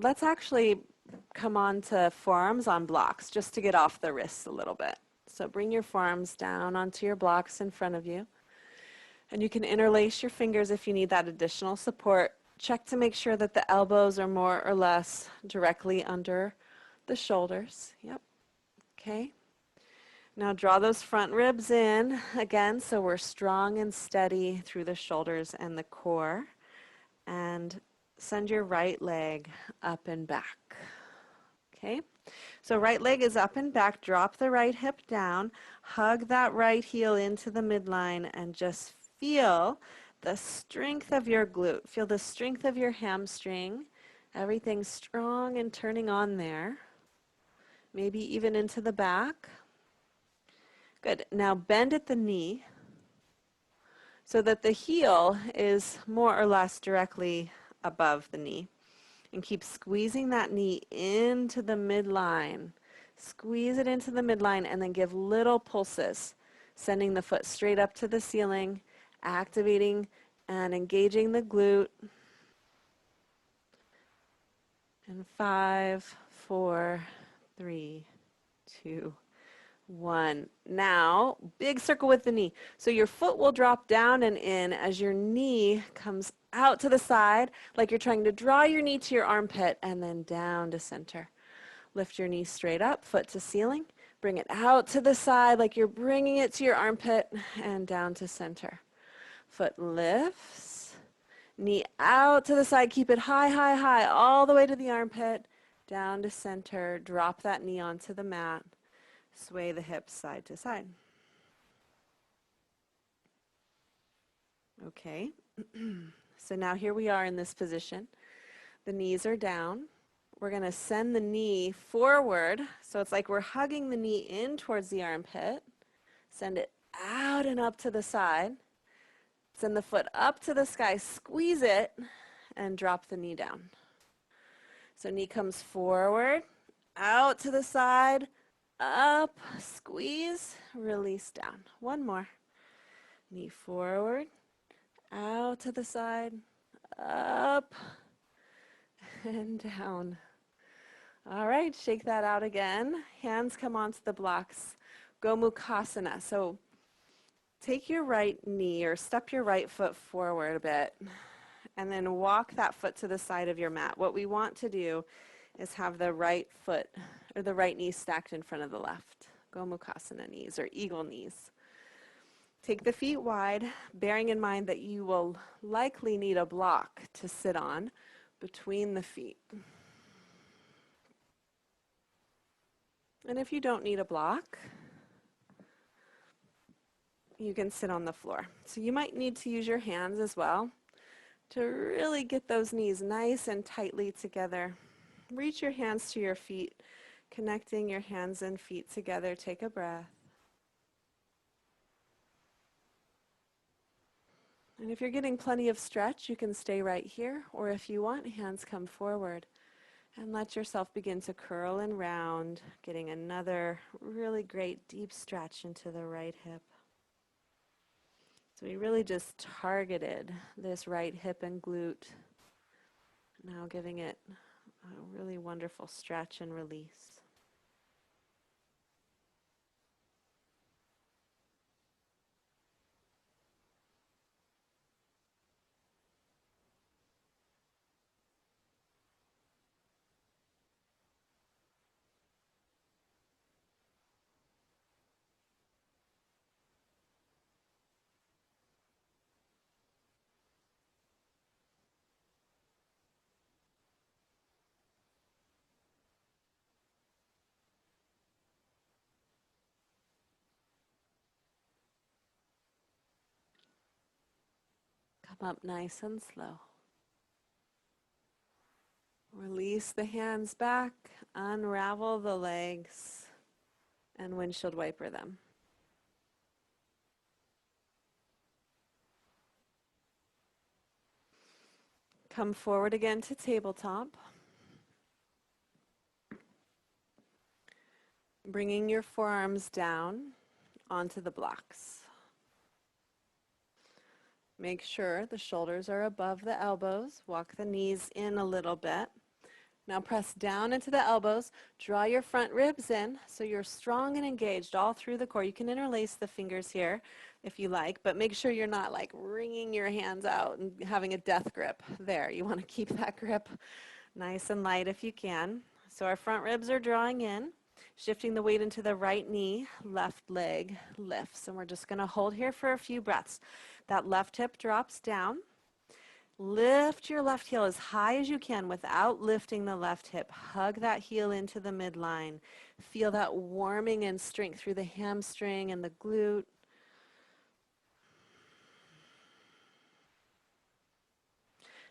let's actually come on to forearms on blocks just to get off the wrists a little bit. So bring your forearms down onto your blocks in front of you. And you can interlace your fingers if you need that additional support. Check to make sure that the elbows are more or less directly under the shoulders. Yep. Okay. Now draw those front ribs in again so we're strong and steady through the shoulders and the core. And send your right leg up and back. Okay, so right leg is up and back. Drop the right hip down. Hug that right heel into the midline and just feel the strength of your glute. Feel the strength of your hamstring. Everything strong and turning on there. Maybe even into the back. Good. Now bend at the knee so that the heel is more or less directly above the knee. And keep squeezing that knee into the midline. Squeeze it into the midline and then give little pulses, sending the foot straight up to the ceiling, activating and engaging the glute. And 5, 4, 3, 2, 1. Now, big circle with the knee. So your foot will drop down and in as your knee comes out to the side, like you're trying to draw your knee to your armpit, and then down to center. Lift your knee straight up, foot to ceiling. Bring it out to the side, like you're bringing it to your armpit, and down to center. Foot lifts, knee out to the side. Keep it high, high, high, all the way to the armpit, down to center. Drop that knee onto the mat. Sway the hips side to side. Okay, so now here we are in this position. The knees are down. We're going to send the knee forward. So it's like we're hugging the knee in towards the armpit. Send it out and up to the side. Send the foot up to the sky. Squeeze it and drop the knee down. So knee comes forward, out to the side, up, squeeze, release down. One more. Knee forward, out to the side, up, and down. All right, shake that out again. Hands come onto the blocks. Gomukhasana. So take your right knee or step your right foot forward a bit and then walk that foot to the side of your mat. What we want to do is have the right foot or the right knee stacked in front of the left. Gomukhasana knees or eagle knees. Take the feet wide, bearing in mind that you will likely need a block to sit on between the feet. And if you don't need a block, you can sit on the floor. So you might need to use your hands as well to really get those knees nice and tightly together. Reach your hands to your feet, connecting your hands and feet together. Take a breath. And if you're getting plenty of stretch, you can stay right here, or if you want, hands come forward. And let yourself begin to curl and round, getting another really great deep stretch into the right hip. So we really just targeted this right hip and glute. Now giving it a really wonderful stretch and release. Come up nice and slow. Release the hands back, unravel the legs, and windshield wiper them. Come forward again to tabletop. Bringing your forearms down onto the blocks. Make sure the shoulders are above the elbows. Walk the knees in a little bit. Now press down into the elbows, draw your front ribs in so you're strong and engaged all through the core. You can interlace the fingers here if you like, but make sure you're not like wringing your hands out and having a death grip there. You want to keep that grip nice and light if you can. So our front ribs are drawing in, shifting the weight into the right knee, left leg lifts, and we're just going to hold here for a few breaths. That left hip drops down. Lift your left heel as high as you can without lifting the left hip. Hug that heel into the midline. Feel that warming and strength through the hamstring and the glute.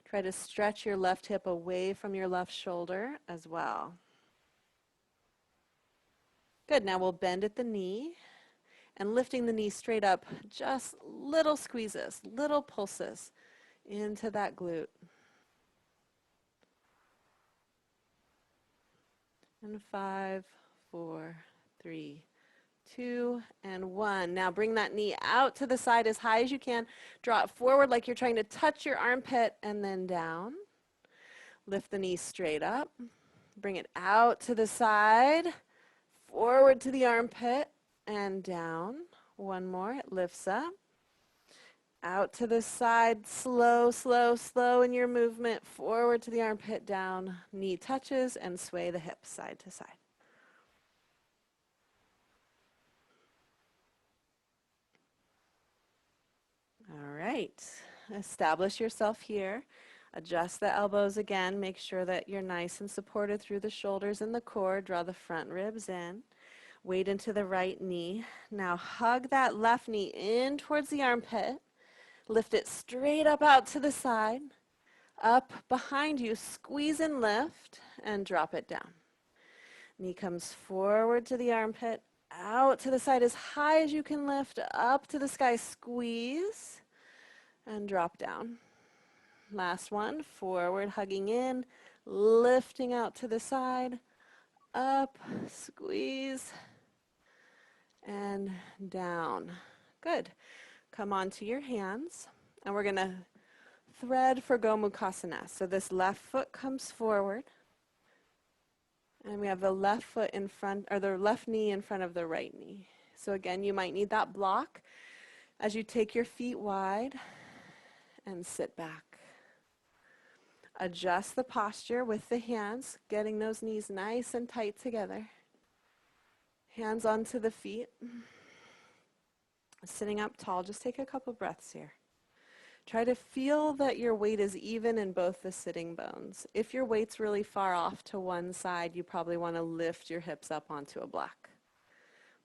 Try to stretch your left hip away from your left shoulder as well. Good, now we'll bend at the knee and lifting the knee straight up, just little squeezes, little pulses into that glute. And 5, 4, 3, 2, and 1. Now bring that knee out to the side as high as you can. Draw it forward like you're trying to touch your armpit and then down. Lift the knee straight up. Bring it out to the side, forward to the armpit and down. One more, it lifts up. Out to the side, slow, slow, slow in your movement, forward to the armpit, down, knee touches, and sway the hips side to side. All right, establish yourself here. Adjust the elbows again, make sure that you're nice and supported through the shoulders and the core. Draw the front ribs in. Weight into the right knee. Now hug that left knee in towards the armpit. Lift it straight up out to the side. Up behind you, squeeze and lift, and drop it down. Knee comes forward to the armpit, out to the side as high as you can lift, up to the sky, squeeze, and drop down. Last one, forward, hugging in, lifting out to the side, up, squeeze, and down. Good. Come onto your hands, and we're going to thread for Gomukhasana. So this left foot comes forward, and we have the left foot in front, or the left knee in front of the right knee. So again, you might need that block as you take your feet wide and sit back. Adjust the posture with the hands, getting those knees nice and tight together. Hands onto the feet. Sitting up tall, just take a couple breaths here. Try to feel that your weight is even in both the sitting bones. If your weight's really far off to one side, you probably want to lift your hips up onto a block.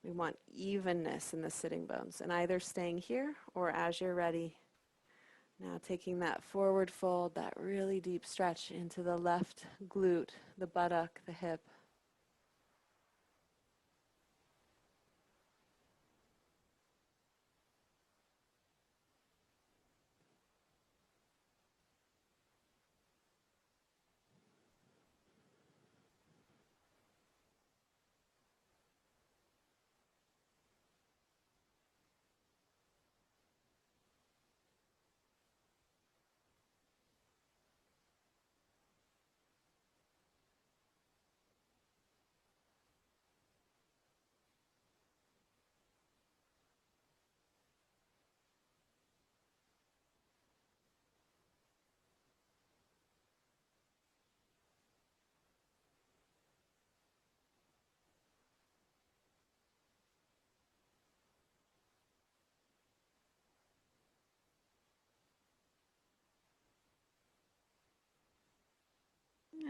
We want evenness in the sitting bones, and either staying here or as you're ready. Now taking that forward fold, that really deep stretch into the left glute, the buttock, the hip.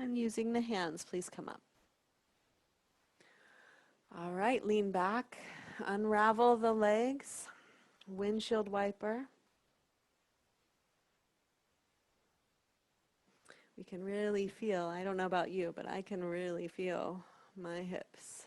And using the hands, please come up. All right, lean back, unravel the legs, windshield wiper. We can really feel, I don't know about you, but I can really feel my hips.